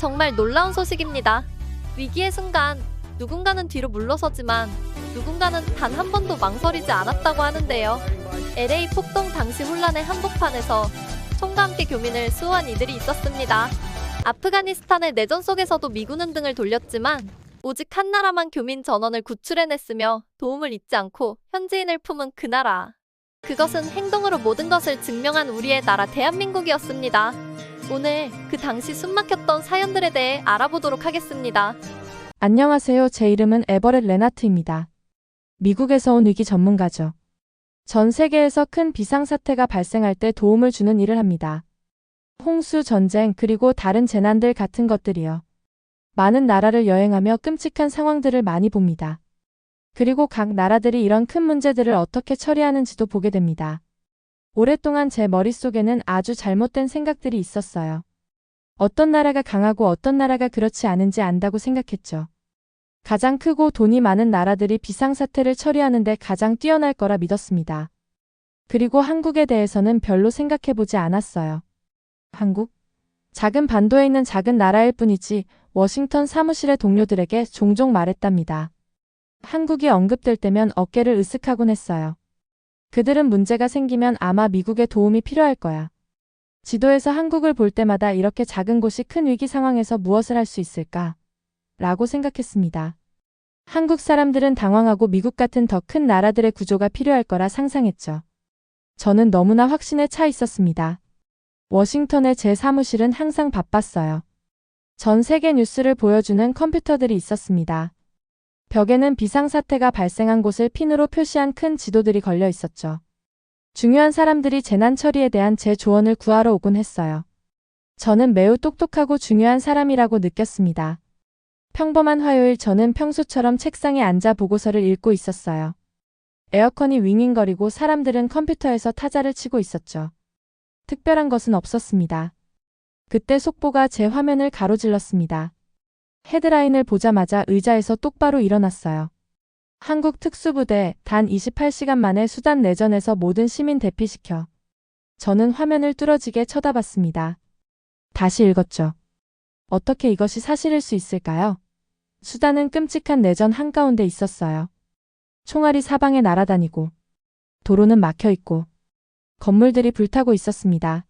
정말 놀라운 소식입니다. 위기의 순간 누군가는 뒤로 물러서지만 누군가는 단 한 번도 망설이지 않았다고 하는데요. LA 폭동 당시 혼란의 한복판에서 총과 함께 교민을 수호한 이들이 있었습니다. 아프가니스탄의 내전 속에서도 미군은 등을 돌렸지만 오직 한 나라만 교민 전원을 구출해냈으며 도움을 잊지 않고 현지인을 품은 그 나라. 그것은 행동으로 모든 것을 증명한 우리의 나라 대한민국이었습니다. 오늘 그 당시 숨막혔던 사연들에 대해 알아보도록 하겠습니다. 안녕하세요. 제 이름은 에버렛 레나트입니다. 미국에서 온 위기 전문가죠. 전 세계에서 큰 비상사태가 발생할 때 도움을 주는 일을 합니다. 홍수, 전쟁, 그리고 다른 재난들 같은 것들이요. 많은 나라를 여행하며 끔찍한 상황들을 많이 봅니다. 그리고 각 나라들이 이런 큰 문제들을 어떻게 처리하는지도 보게 됩니다. 오랫동안 제 머릿속에는 아주 잘못된 생각들이 있었어요. 어떤 나라가 강하고 어떤 나라가 그렇지 않은지 안다고 생각했죠. 가장 크고 돈이 많은 나라들이 비상사태를 처리하는데 가장 뛰어날 거라 믿었습니다. 그리고 한국에 대해서는 별로 생각해보지 않았어요. 한국? 작은 반도에 있는 작은 나라일 뿐이지 워싱턴 사무실의 동료들에게 종종 말했답니다. 한국이 언급될 때면 어깨를 으쓱하곤 했어요. 그들은 문제가 생기면 아마 미국의 도움이 필요할 거야. 지도에서 한국을 볼 때마다 이렇게 작은 곳이 큰 위기 상황에서 무엇을 할 수 있을까? 라고 생각했습니다. 한국 사람들은 당황하고 미국 같은 더 큰 나라들의 구조가 필요할 거라 상상했죠. 저는 너무나 확신에 차 있었습니다. 워싱턴의 제 사무실은 항상 바빴어요. 전 세계 뉴스를 보여주는 컴퓨터들이 있었습니다. 벽에는 비상사태가 발생한 곳을 핀으로 표시한 큰 지도들이 걸려 있었죠. 중요한 사람들이 재난 처리에 대한 제 조언을 구하러 오곤 했어요. 저는 매우 똑똑하고 중요한 사람이라고 느꼈습니다. 평범한 화요일 저는 평소처럼 책상에 앉아 보고서를 읽고 있었어요. 에어컨이 윙윙거리고 사람들은 컴퓨터에서 타자를 치고 있었죠. 특별한 것은 없었습니다. 그때 속보가 제 화면을 가로질렀습니다. 헤드라인을 보자마자 의자에서 똑바로 일어났어요. 한국 특수부대 단 28시간 만에 수단 내전에서 모든 시민 대피시켜. 저는 화면을 뚫어지게 쳐다봤습니다. 다시 읽었죠. 어떻게 이것이 사실일 수 있을까요? 수단은 끔찍한 내전 한가운데 있었어요. 총알이 사방에 날아다니고 도로는 막혀있고 건물들이 불타고 있었습니다.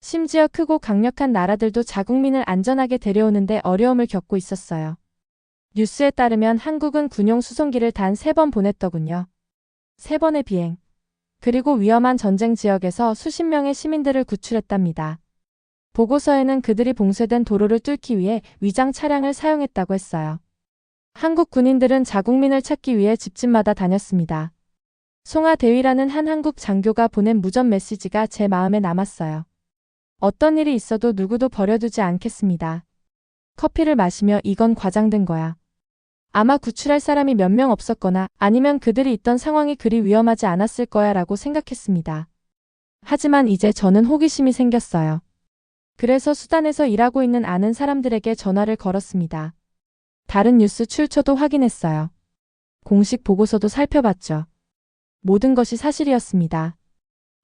심지어 크고 강력한 나라들도 자국민을 안전하게 데려오는데 어려움을 겪고 있었어요. 뉴스에 따르면 한국은 군용 수송기를 단 3번 보냈더군요. 3번의 비행. 그리고 위험한 전쟁 지역에서 수십 명의 시민들을 구출했답니다. 보고서에는 그들이 봉쇄된 도로를 뚫기 위해 위장 차량을 사용했다고 했어요. 한국 군인들은 자국민을 찾기 위해 집집마다 다녔습니다. 송하대위라는 한 한국 장교가 보낸 무전 메시지가 제 마음에 남았어요. 어떤 일이 있어도 누구도 버려두지 않겠습니다. 커피를 마시며 이건 과장된 거야. 아마 구출할 사람이 몇 명 없었거나 아니면 그들이 있던 상황이 그리 위험하지 않았을 거야 라고 생각했습니다. 하지만 이제 저는 호기심이 생겼어요. 그래서 수단에서 일하고 있는 아는 사람들에게 전화를 걸었습니다. 다른 뉴스 출처도 확인했어요. 공식 보고서도 살펴봤죠. 모든 것이 사실이었습니다.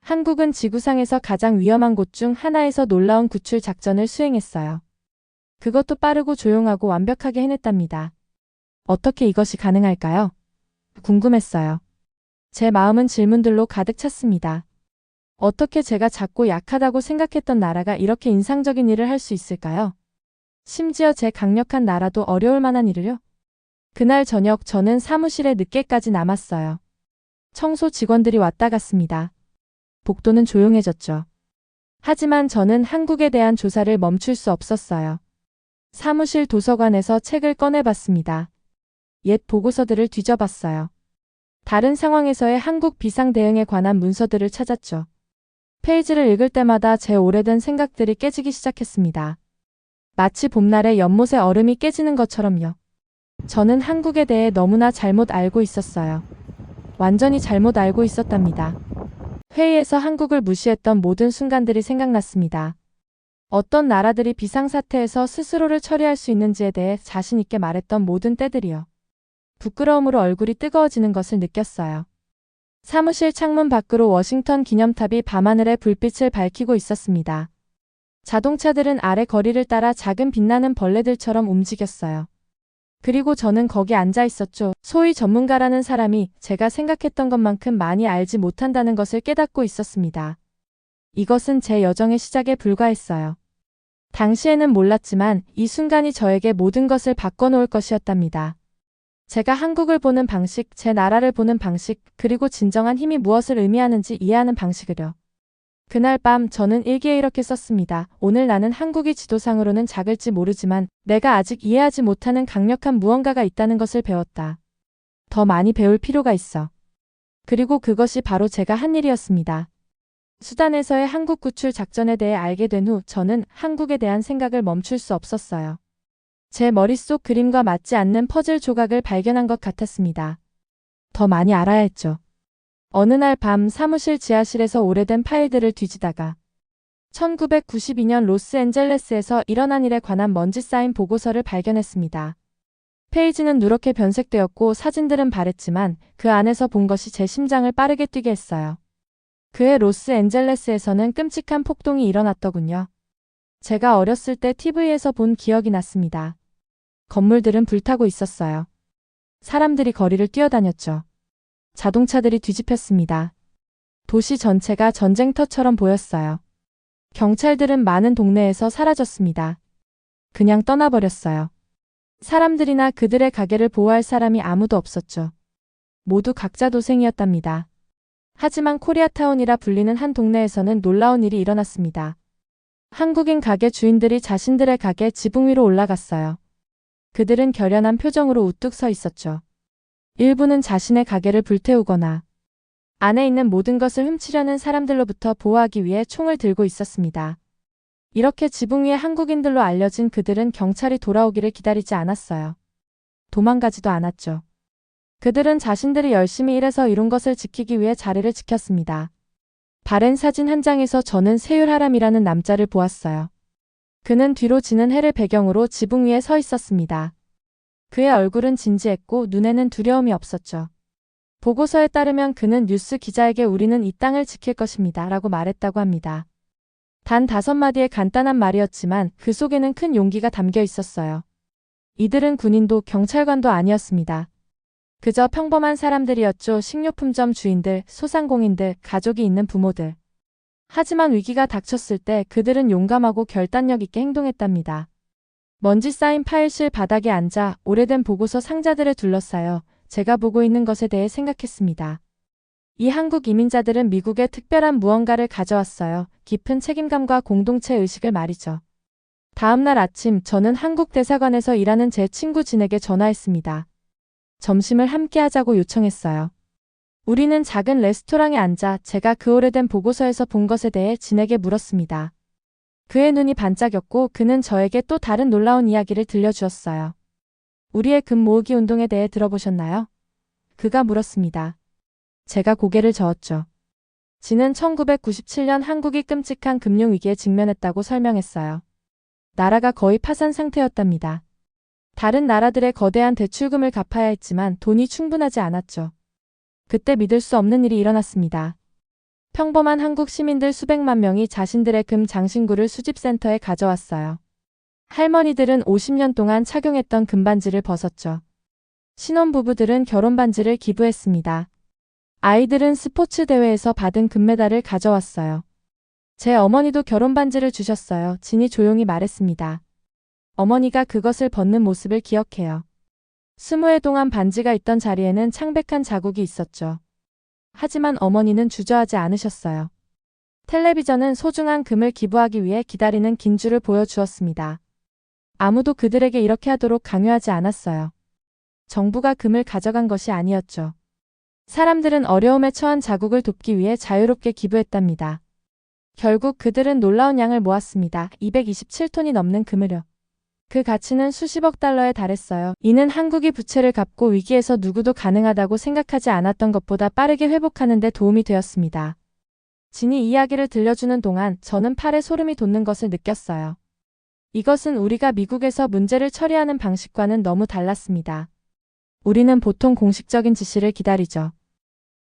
한국은 지구상에서 가장 위험한 곳 중 하나에서 놀라운 구출 작전을 수행했어요. 그것도 빠르고 조용하고 완벽하게 해냈답니다. 어떻게 이것이 가능할까요? 궁금했어요. 제 마음은 질문들로 가득 찼습니다. 어떻게 제가 작고 약하다고 생각했던 나라가 이렇게 인상적인 일을 할 수 있을까요? 심지어 제 강력한 나라도 어려울 만한 일을요? 그날 저녁 저는 사무실에 늦게까지 남았어요. 청소 직원들이 왔다 갔습니다. 복도는 조용해졌죠. 하지만 저는 한국에 대한 조사를 멈출 수 없었어요. 사무실 도서관에서 책을 꺼내봤습니다. 옛 보고서들을 뒤져봤어요. 다른 상황에서의 한국 비상 대응에 관한 문서들을 찾았죠. 페이지를 읽을 때마다 제 오래된 생각들이 깨지기 시작했습니다. 마치 봄날에 연못의 얼음이 깨지는 것처럼요. 저는 한국에 대해 너무나 잘못 알고 있었어요. 완전히 잘못 알고 있었답니다. 회의에서 한국을 무시했던 모든 순간들이 생각났습니다. 어떤 나라들이 비상사태에서 스스로를 처리할 수 있는지에 대해 자신 있게 말했던 모든 때들이요. 부끄러움으로 얼굴이 뜨거워지는 것을 느꼈어요. 사무실 창문 밖으로 워싱턴 기념탑이 밤하늘에 불빛을 밝히고 있었습니다. 자동차들은 아래 거리를 따라 작은 빛나는 벌레들처럼 움직였어요. 그리고 저는 거기 앉아 있었죠. 소위 전문가라는 사람이 제가 생각했던 것만큼 많이 알지 못한다는 것을 깨닫고 있었습니다. 이것은 제 여정의 시작에 불과했어요. 당시에는 몰랐지만 이 순간이 저에게 모든 것을 바꿔놓을 것이었답니다. 제가 한국을 보는 방식, 제 나라를 보는 방식, 그리고 진정한 힘이 무엇을 의미하는지 이해하는 방식을요. 그날 밤 저는 일기에 이렇게 썼습니다. 오늘 나는 한국이 지도상으로는 작을지 모르지만 내가 아직 이해하지 못하는 강력한 무언가가 있다는 것을 배웠다. 더 많이 배울 필요가 있어. 그리고 그것이 바로 제가 한 일이었습니다. 수단에서의 한국 구출 작전에 대해 알게 된 후 저는 한국에 대한 생각을 멈출 수 없었어요. 제 머릿속 그림과 맞지 않는 퍼즐 조각을 발견한 것 같았습니다. 더 많이 알아야 했죠. 어느 날 밤 사무실 지하실에서 오래된 파일들을 뒤지다가 1992년 로스앤젤레스에서 일어난 일에 관한 먼지 쌓인 보고서를 발견했습니다. 페이지는 누렇게 변색되었고 사진들은 바랬지만 그 안에서 본 것이 제 심장을 빠르게 뛰게 했어요. 그해 로스앤젤레스에서는 끔찍한 폭동이 일어났더군요. 제가 어렸을 때 TV에서 본 기억이 났습니다. 건물들은 불타고 있었어요. 사람들이 거리를 뛰어다녔죠. 자동차들이 뒤집혔습니다. 도시 전체가 전쟁터처럼 보였어요. 경찰들은 많은 동네에서 사라졌습니다. 그냥 떠나버렸어요. 사람들이나 그들의 가게를 보호할 사람이 아무도 없었죠. 모두 각자 도생이었답니다. 하지만 코리아타운이라 불리는 한 동네에서는 놀라운 일이 일어났습니다. 한국인 가게 주인들이 자신들의 가게 지붕 위로 올라갔어요. 그들은 결연한 표정으로 우뚝 서 있었죠. 일부는 자신의 가게를 불태우거나 안에 있는 모든 것을 훔치려는 사람들로부터 보호하기 위해 총을 들고 있었습니다. 이렇게 지붕 위에 한국인들로 알려진 그들은 경찰이 돌아오기를 기다리지 않았어요. 도망가지도 않았죠. 그들은 자신들이 열심히 일해서 이룬 것을 지키기 위해 자리를 지켰습니다. 바랜 사진 한 장에서 저는 세율하람이라는 남자를 보았어요. 그는 뒤로 지는 해를 배경으로 지붕 위에 서 있었습니다. 그의 얼굴은 진지했고 눈에는 두려움이 없었죠. 보고서에 따르면 그는 뉴스 기자에게 우리는 이 땅을 지킬 것입니다 라고 말했다고 합니다. 단 5마디의 간단한 말이었지만 그 속에는 큰 용기가 담겨 있었어요. 이들은 군인도 경찰관도 아니었습니다. 그저 평범한 사람들이었죠. 식료품점 주인들, 소상공인들, 가족이 있는 부모들. 하지만 위기가 닥쳤을 때 그들은 용감하고 결단력 있게 행동했답니다. 먼지 쌓인 파일실 바닥에 앉아 오래된 보고서 상자들을 둘러싸여 제가 보고 있는 것에 대해 생각했습니다. 이 한국 이민자들은 미국에 특별한 무언가를 가져왔어요. 깊은 책임감과 공동체 의식을 말이죠. 다음 날 아침 저는 한국 대사관에서 일하는 제 친구 진에게 전화했습니다. 점심을 함께 하자고 요청했어요. 우리는 작은 레스토랑에 앉아 제가 그 오래된 보고서에서 본 것에 대해 진에게 물었습니다. 그의 눈이 반짝였고 그는 저에게 또 다른 놀라운 이야기를 들려주었어요. 우리의 금 모으기 운동에 대해 들어보셨나요? 그가 물었습니다. 제가 고개를 저었죠. 진은 1997년 한국이 끔찍한 금융위기에 직면했다고 설명했어요. 나라가 거의 파산 상태였답니다. 다른 나라들의 거대한 대출금을 갚아야 했지만 돈이 충분하지 않았죠. 그때 믿을 수 없는 일이 일어났습니다. 평범한 한국 시민들 수백만 명이 자신들의 금 장신구를 수집센터에 가져왔어요. 할머니들은 50년 동안 착용했던 금반지를 벗었죠. 신혼부부들은 결혼반지를 기부했습니다. 아이들은 스포츠 대회에서 받은 금메달을 가져왔어요. 제 어머니도 결혼반지를 주셨어요. 진이 조용히 말했습니다. 어머니가 그것을 벗는 모습을 기억해요. 20해 동안 반지가 있던 자리에는 창백한 자국이 있었죠. 하지만 어머니는 주저하지 않으셨어요. 텔레비전은 소중한 금을 기부하기 위해 기다리는 긴 줄을 보여주었습니다. 아무도 그들에게 이렇게 하도록 강요하지 않았어요. 정부가 금을 가져간 것이 아니었죠. 사람들은 어려움에 처한 자국을 돕기 위해 자유롭게 기부했답니다. 결국 그들은 놀라운 양을 모았습니다. 227톤이 넘는 금을요. 그 가치는 수십억 달러에 달했어요. 이는 한국이 부채를 갚고 위기에서 누구도 가능하다고 생각하지 않았던 것보다 빠르게 회복하는 데 도움이 되었습니다. 진이 이야기를 들려주는 동안 저는 팔에 소름이 돋는 것을 느꼈어요. 이것은 우리가 미국에서 문제를 처리하는 방식과는 너무 달랐습니다. 우리는 보통 공식적인 지시를 기다리죠.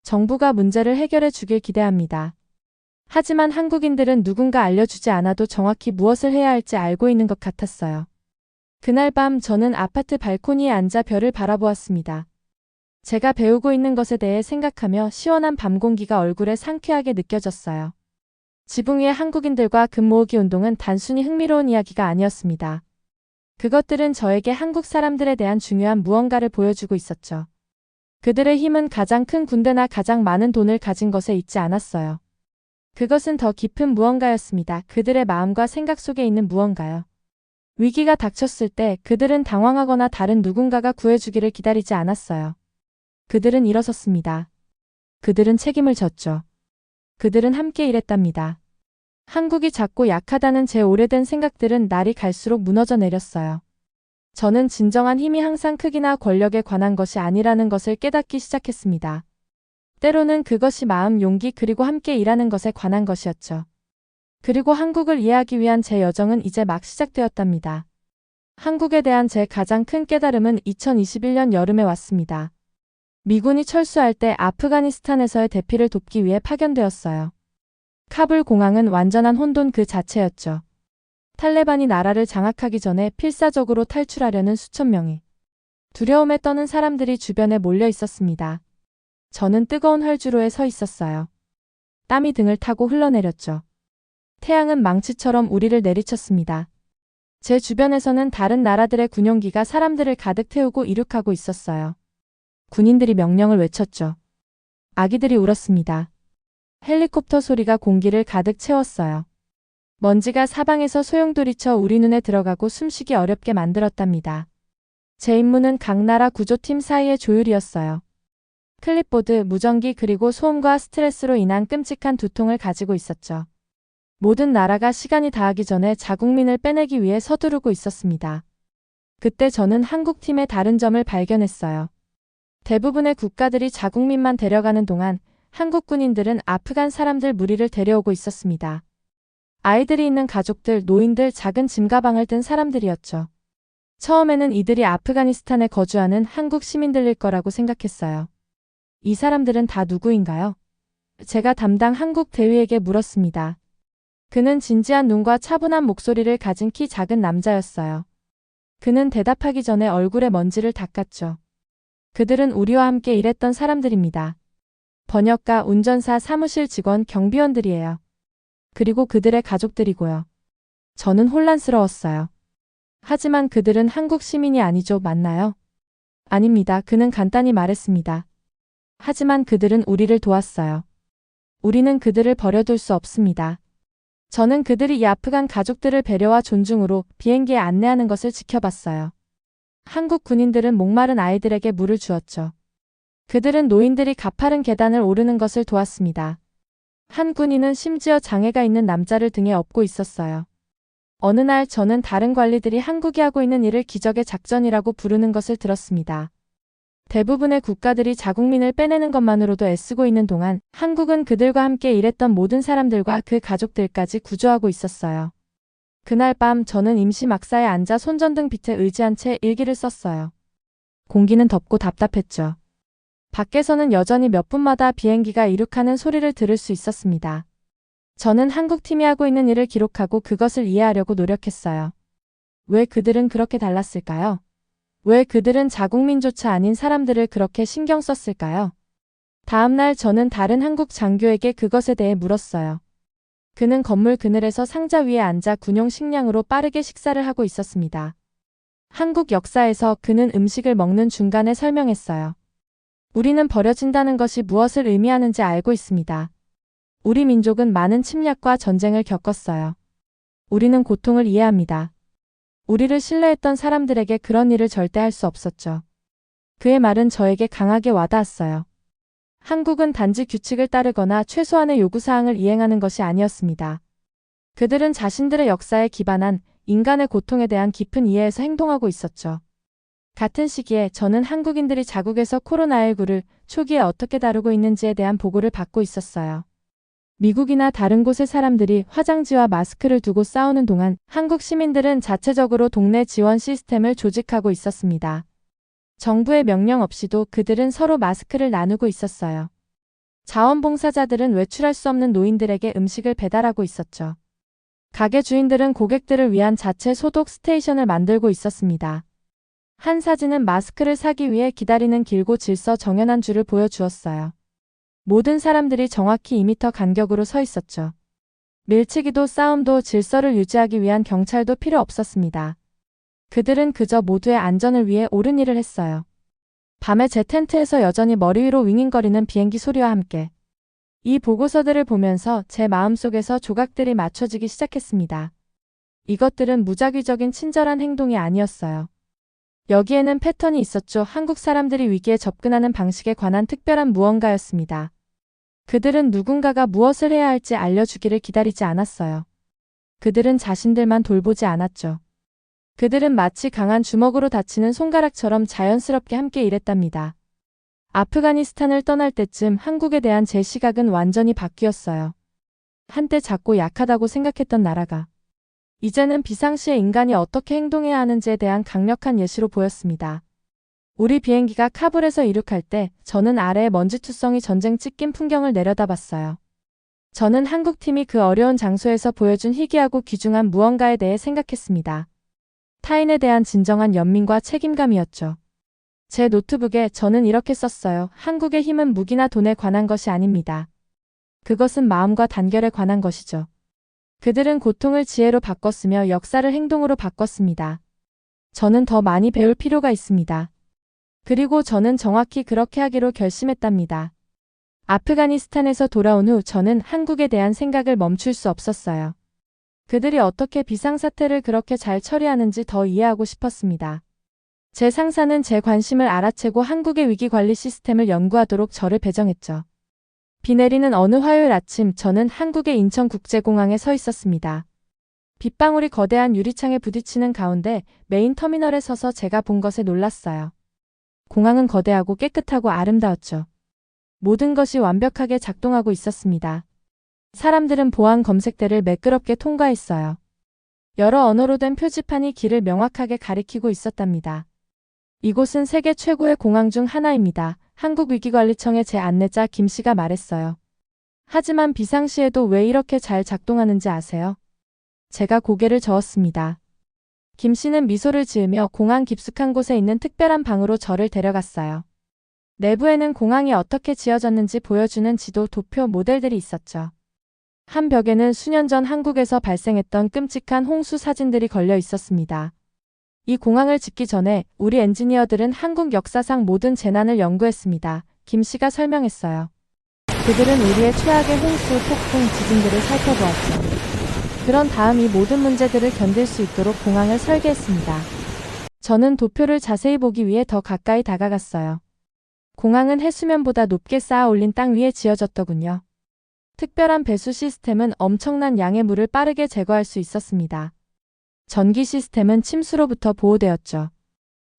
정부가 문제를 해결해 주길 기대합니다. 하지만 한국인들은 누군가 알려주지 않아도 정확히 무엇을 해야 할지 알고 있는 것 같았어요. 그날 밤 저는 아파트 발코니에 앉아 별을 바라보았습니다. 제가 배우고 있는 것에 대해 생각하며 시원한 밤 공기가 얼굴에 상쾌하게 느껴졌어요. 지붕 위의 한국인들과 금 모으기 운동은 단순히 흥미로운 이야기가 아니었습니다. 그것들은 저에게 한국 사람들에 대한 중요한 무언가를 보여주고 있었죠. 그들의 힘은 가장 큰 군대나 가장 많은 돈을 가진 것에 있지 않았어요. 그것은 더 깊은 무언가였습니다. 그들의 마음과 생각 속에 있는 무언가요. 위기가 닥쳤을 때 그들은 당황하거나 다른 누군가가 구해주기를 기다리지 않았어요. 그들은 일어섰습니다. 그들은 책임을 졌죠. 그들은 함께 일했답니다. 한국이 작고 약하다는 제 오래된 생각들은 날이 갈수록 무너져 내렸어요. 저는 진정한 힘이 항상 크기나 권력에 관한 것이 아니라는 것을 깨닫기 시작했습니다. 때로는 그것이 마음, 용기 그리고 함께 일하는 것에 관한 것이었죠. 그리고 한국을 이해하기 위한 제 여정은 이제 막 시작되었답니다. 한국에 대한 제 가장 큰 깨달음은 2021년 여름에 왔습니다. 미군이 철수할 때 아프가니스탄에서의 대피를 돕기 위해 파견되었어요. 카불 공항은 완전한 혼돈 그 자체였죠. 탈레반이 나라를 장악하기 전에 필사적으로 탈출하려는 수천 명이 두려움에 떠는 사람들이 주변에 몰려 있었습니다. 저는 뜨거운 활주로에 서 있었어요. 땀이 등을 타고 흘러내렸죠. 태양은 망치처럼 우리를 내리쳤습니다. 제 주변에서는 다른 나라들의 군용기가 사람들을 가득 태우고 이륙하고 있었어요. 군인들이 명령을 외쳤죠. 아기들이 울었습니다. 헬리콥터 소리가 공기를 가득 채웠어요. 먼지가 사방에서 소용돌이쳐 우리 눈에 들어가고 숨쉬기 어렵게 만들었답니다. 제 임무는 각 나라 구조팀 사이의 조율이었어요. 클립보드, 무전기 그리고 소음과 스트레스로 인한 끔찍한 두통을 가지고 있었죠. 모든 나라가 시간이 다하기 전에 자국민을 빼내기 위해 서두르고 있었습니다. 그때 저는 한국팀의 다른 점을 발견했어요. 대부분의 국가들이 자국민만 데려가는 동안 한국 군인들은 아프간 사람들 무리를 데려오고 있었습니다. 아이들이 있는 가족들, 노인들, 작은 짐가방을 든 사람들이었죠. 처음에는 이들이 아프가니스탄에 거주하는 한국 시민들일 거라고 생각했어요. 이 사람들은 다 누구인가요? 제가 담당 한국 대위에게 물었습니다. 그는 진지한 눈과 차분한 목소리를 가진 키 작은 남자였어요. 그는 대답하기 전에 얼굴에 먼지를 닦았죠. 그들은 우리와 함께 일했던 사람들입니다. 번역가, 운전사, 사무실 직원, 경비원들이에요. 그리고 그들의 가족들이고요. 저는 혼란스러웠어요. 하지만 그들은 한국 시민이 아니죠, 맞나요? 아닙니다. 그는 간단히 말했습니다. 하지만 그들은 우리를 도왔어요. 우리는 그들을 버려둘 수 없습니다. 저는 그들이 이 아프간 가족들을 배려와 존중으로 비행기에 안내하는 것을 지켜봤어요. 한국 군인들은 목마른 아이들에게 물을 주었죠. 그들은 노인들이 가파른 계단을 오르는 것을 도왔습니다. 한 군인은 심지어 장애가 있는 남자를 등에 업고 있었어요. 어느 날 저는 다른 관리들이 한국이 하고 있는 일을 기적의 작전이라고 부르는 것을 들었습니다. 대부분의 국가들이 자국민을 빼내는 것만으로도 애쓰고 있는 동안 한국은 그들과 함께 일했던 모든 사람들과 그 가족들까지 구조하고 있었어요. 그날 밤 저는 임시 막사에 앉아 손전등 빛에 의지한 채 일기를 썼어요. 공기는 덥고 답답했죠. 밖에서는 여전히 몇 분마다 비행기가 이륙하는 소리를 들을 수 있었습니다. 저는 한국팀이 하고 있는 일을 기록하고 그것을 이해하려고 노력했어요. 왜 그들은 그렇게 달랐을까요? 왜 그들은 자국민조차 아닌 사람들을 그렇게 신경 썼을까요? 다음 날 저는 다른 한국 장교에게 그것에 대해 물었어요. 그는 건물 그늘에서 상자 위에 앉아 군용 식량으로 빠르게 식사를 하고 있었습니다. 한국 역사에서 그는 음식을 먹는 중간에 설명했어요. 우리는 버려진다는 것이 무엇을 의미하는지 알고 있습니다. 우리 민족은 많은 침략과 전쟁을 겪었어요. 우리는 고통을 이해합니다. 우리를 신뢰했던 사람들에게 그런 일을 절대 할 수 없었죠. 그의 말은 저에게 강하게 와닿았어요. 한국은 단지 규칙을 따르거나 최소한의 요구사항을 이행하는 것이 아니었습니다. 그들은 자신들의 역사에 기반한 인간의 고통에 대한 깊은 이해에서 행동하고 있었죠. 같은 시기에 저는 한국인들이 자국에서 코로나19를 초기에 어떻게 다루고 있는지에 대한 보고를 받고 있었어요. 미국이나 다른 곳의 사람들이 화장지와 마스크를 두고 싸우는 동안 한국 시민들은 자체적으로 동네 지원 시스템을 조직하고 있었습니다. 정부의 명령 없이도 그들은 서로 마스크를 나누고 있었어요. 자원봉사자들은 외출할 수 없는 노인들에게 음식을 배달하고 있었죠. 가게 주인들은 고객들을 위한 자체 소독 스테이션을 만들고 있었습니다. 한 사진은 마스크를 사기 위해 기다리는 길고 질서 정연한 줄을 보여주었어요. 모든 사람들이 정확히 2m 간격으로 서 있었죠. 밀치기도 싸움도 질서를 유지하기 위한 경찰도 필요 없었습니다. 그들은 그저 모두의 안전을 위해 옳은 일을 했어요. 밤에 제 텐트에서 여전히 머리 위로 윙윙거리는 비행기 소리와 함께 이 보고서들을 보면서 제 마음속에서 조각들이 맞춰지기 시작했습니다. 이것들은 무작위적인 친절한 행동이 아니었어요. 여기에는 패턴이 있었죠. 한국 사람들이 위기에 접근하는 방식에 관한 특별한 무언가였습니다. 그들은 누군가가 무엇을 해야 할지 알려주기를 기다리지 않았어요. 그들은 자신들만 돌보지 않았죠. 그들은 마치 강한 주먹으로 다치는 손가락처럼 자연스럽게 함께 일했답니다. 아프가니스탄을 떠날 때쯤 한국에 대한 제 시각은 완전히 바뀌었어요. 한때 작고 약하다고 생각했던 나라가 이제는 비상시에 인간이 어떻게 행동해야 하는지에 대한 강력한 예시로 보였습니다. 우리 비행기가 카불에서 이륙할 때 저는 아래에 먼지투성이 전쟁 찢긴 풍경을 내려다봤어요. 저는 한국팀이 그 어려운 장소에서 보여준 희귀하고 귀중한 무언가에 대해 생각했습니다. 타인에 대한 진정한 연민과 책임감이었죠. 제 노트북에 저는 이렇게 썼어요. 한국의 힘은 무기나 돈에 관한 것이 아닙니다. 그것은 마음과 단결에 관한 것이죠. 그들은 고통을 지혜로 바꿨으며 역사를 행동으로 바꿨습니다. 저는 더 많이 배울 필요가 있습니다. 그리고 저는 정확히 그렇게 하기로 결심했답니다. 아프가니스탄에서 돌아온 후 저는 한국에 대한 생각을 멈출 수 없었어요. 그들이 어떻게 비상사태를 그렇게 잘 처리하는지 더 이해하고 싶었습니다. 제 상사는 제 관심을 알아채고 한국의 위기관리 시스템을 연구하도록 저를 배정했죠. 비 내리는 어느 화요일 아침 저는 한국의 인천국제공항에 서 있었습니다. 빗방울이 거대한 유리창에 부딪히는 가운데 메인 터미널에 서서 제가 본 것에 놀랐어요. 공항은 거대하고 깨끗하고 아름다웠죠. 모든 것이 완벽하게 작동하고 있었습니다. 사람들은 보안 검색대를 매끄럽게 통과했어요. 여러 언어로 된 표지판이 길을 명확하게 가리키고 있었답니다. 이곳은 세계 최고의 공항 중 하나입니다. 한국위기관리청의 제 안내자 김 씨가 말했어요. 하지만 비상시에도 왜 이렇게 잘 작동하는지 아세요? 제가 고개를 저었습니다. 김 씨는 미소를 지으며 공항 깊숙한 곳에 있는 특별한 방으로 저를 데려갔어요. 내부에는 공항이 어떻게 지어졌는지 보여주는 지도, 도표, 모델들이 있었죠. 한 벽에는 수년 전 한국에서 발생했던 끔찍한 홍수 사진들이 걸려 있었습니다. 이 공항을 짓기 전에 우리 엔지니어들은 한국 역사상 모든 재난을 연구했습니다. 김 씨가 설명했어요. 그들은 우리의 최악의 홍수, 폭풍, 지진들을 살펴보았죠. 그런 다음 이 모든 문제들을 견딜 수 있도록 공항을 설계했습니다. 저는 도표를 자세히 보기 위해 더 가까이 다가갔어요. 공항은 해수면보다 높게 쌓아 올린 땅 위에 지어졌더군요. 특별한 배수 시스템은 엄청난 양의 물을 빠르게 제거할 수 있었습니다. 전기 시스템은 침수로부터 보호되었죠.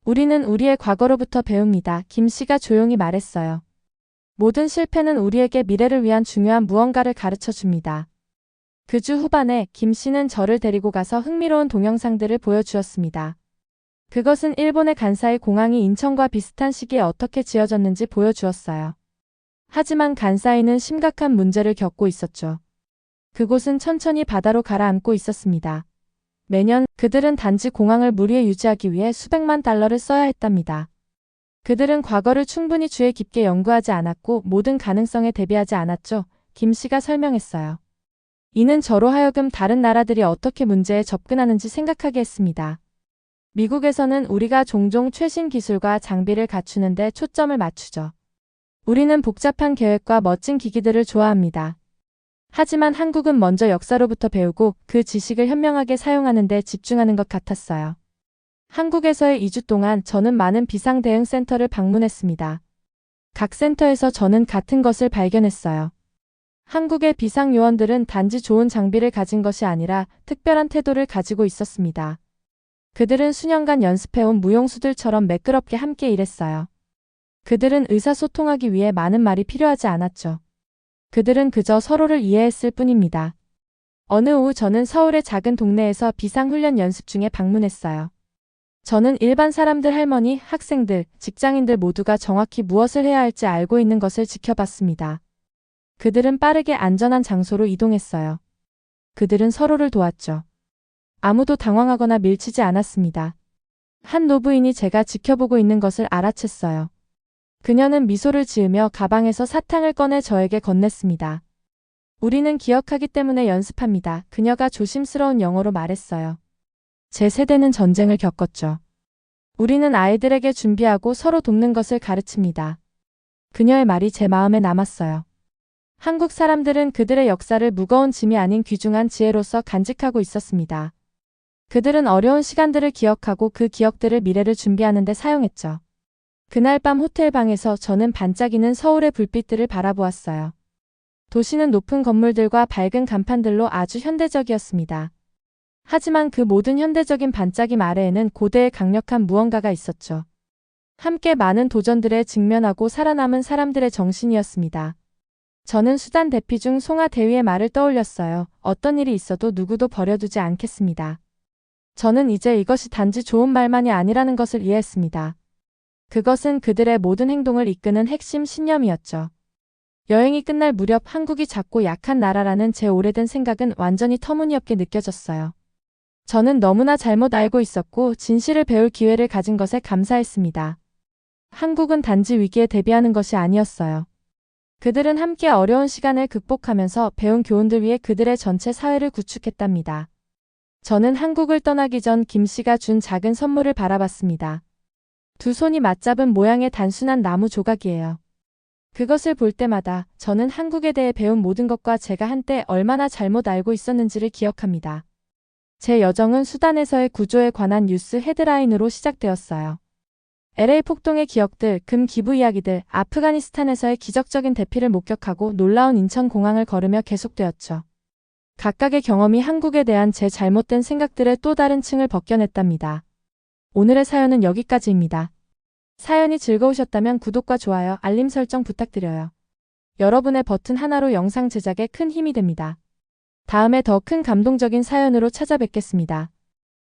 우리는 우리의 과거로부터 배웁니다. 김 씨가 조용히 말했어요. 모든 실패는 우리에게 미래를 위한 중요한 무언가를 가르쳐 줍니다. 그 주 후반에 김 씨는 저를 데리고 가서 흥미로운 동영상들을 보여주었습니다. 그것은 일본의 간사이 공항이 인천과 비슷한 시기에 어떻게 지어졌는지 보여주었어요. 하지만 간사이는 심각한 문제를 겪고 있었죠. 그곳은 천천히 바다로 가라앉고 있었습니다. 매년 그들은 단지 공항을 물 위에 유지하기 위해 수백만 달러를 써야 했답니다. 그들은 과거를 충분히 주의 깊게 연구하지 않았고 모든 가능성에 대비하지 않았죠. 김 씨가 설명했어요. 이는 저로 하여금 다른 나라들이 어떻게 문제에 접근하는지 생각하게 했습니다. 미국에서는 우리가 종종 최신 기술과 장비를 갖추는 데 초점을 맞추죠. 우리는 복잡한 계획과 멋진 기기들을 좋아합니다. 하지만 한국은 먼저 역사로부터 배우고 그 지식을 현명하게 사용하는 데 집중하는 것 같았어요. 한국에서의 2주 동안 저는 많은 비상 대응 센터를 방문했습니다. 각 센터에서 저는 같은 것을 발견했어요. 한국의 비상 요원들은 단지 좋은 장비를 가진 것이 아니라 특별한 태도를 가지고 있었습니다. 그들은 수년간 연습해온 무용수들처럼 매끄럽게 함께 일했어요. 그들은 의사소통하기 위해 많은 말이 필요하지 않았죠. 그들은 그저 서로를 이해했을 뿐입니다. 어느 오후 저는 서울의 작은 동네에서 비상훈련 연습 중에 방문했어요. 저는 일반 사람들, 할머니, 학생들, 직장인들 모두가 정확히 무엇을 해야 할지 알고 있는 것을 지켜봤습니다. 그들은 빠르게 안전한 장소로 이동했어요. 그들은 서로를 도왔죠. 아무도 당황하거나 밀치지 않았습니다. 한 노부인이 제가 지켜보고 있는 것을 알아챘어요. 그녀는 미소를 지으며 가방에서 사탕을 꺼내 저에게 건넸습니다. 우리는 기억하기 때문에 연습합니다. 그녀가 조심스러운 영어로 말했어요. 제 세대는 전쟁을 겪었죠. 우리는 아이들에게 준비하고 서로 돕는 것을 가르칩니다. 그녀의 말이 제 마음에 남았어요. 한국 사람들은 그들의 역사를 무거운 짐이 아닌 귀중한 지혜로서 간직하고 있었습니다. 그들은 어려운 시간들을 기억하고 그 기억들을 미래를 준비하는 데 사용했죠. 그날 밤 호텔 방에서 저는 반짝이는 서울의 불빛들을 바라보았어요. 도시는 높은 건물들과 밝은 간판들로 아주 현대적이었습니다. 하지만 그 모든 현대적인 반짝임 아래에는 고대의 강력한 무언가가 있었죠. 함께 많은 도전들에 직면하고 살아남은 사람들의 정신이었습니다. 저는 수단 대피 중 송하 대위의 말을 떠올렸어요. 어떤 일이 있어도 누구도 버려두지 않겠습니다. 저는 이제 이것이 단지 좋은 말만이 아니라는 것을 이해했습니다. 그것은 그들의 모든 행동을 이끄는 핵심 신념이었죠. 여행이 끝날 무렵 한국이 작고 약한 나라라는 제 오래된 생각은 완전히 터무니없게 느껴졌어요. 저는 너무나 잘못 알고 있었고 진실을 배울 기회를 가진 것에 감사했습니다. 한국은 단지 위기에 대비하는 것이 아니었어요. 그들은 함께 어려운 시간을 극복하면서 배운 교훈들 위해 그들의 전체 사회를 구축했답니다. 저는 한국을 떠나기 전 김 씨가 준 작은 선물을 바라봤습니다. 두 손이 맞잡은 모양의 단순한 나무 조각이에요. 그것을 볼 때마다 저는 한국에 대해 배운 모든 것과 제가 한때 얼마나 잘못 알고 있었는지를 기억합니다. 제 여정은 수단에서의 구조에 관한 뉴스 헤드라인으로 시작되었어요. LA 폭동의 기억들, 금 기부 이야기들, 아프가니스탄에서의 기적적인 대피를 목격하고 놀라운 인천공항을 걸으며 계속되었죠. 각각의 경험이 한국에 대한 제 잘못된 생각들의 또 다른 층을 벗겨냈답니다. 오늘의 사연은 여기까지입니다. 사연이 즐거우셨다면 구독과 좋아요, 알림 설정 부탁드려요. 여러분의 버튼 하나로 영상 제작에 큰 힘이 됩니다. 다음에 더 큰 감동적인 사연으로 찾아뵙겠습니다.